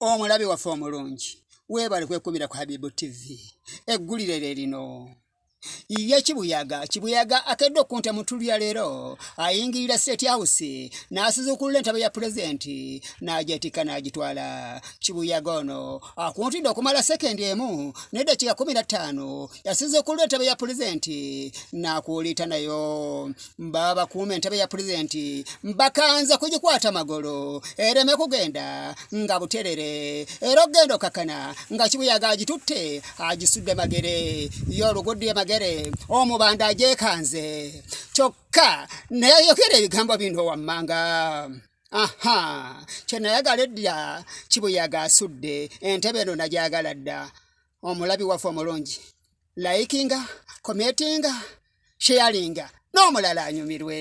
Omulabi waffe omulungi weebale kwekumira ku Habibu TV eggulire lino ye kibuyaga akedde okunta mutulya leero ayingirira State House n'asizukulula entebe ya pulezidenti n'ajetika n'agitwala. Kibuyaga ono akuntidde okumala sekendi emu n'eddakiika 15 yasizukulula entebe ya pulezidenti n'akuulita nayo bakuuma entebe ya pulezidenti bakanza kugikwata magolo ereme kugenda nga buterere era ogenda okakana nga Kibuyaga agitutte agisudde magere y'olugudde magere omubanda ajekanze kyokka naye yokera ebigambo bino wammanga. Kyenayagala edda Kibuyaga asudde entebe eno najagala dda. Omulabi waffe omulungi likinga, commentinga, sharinga n'omulala anyumirwe.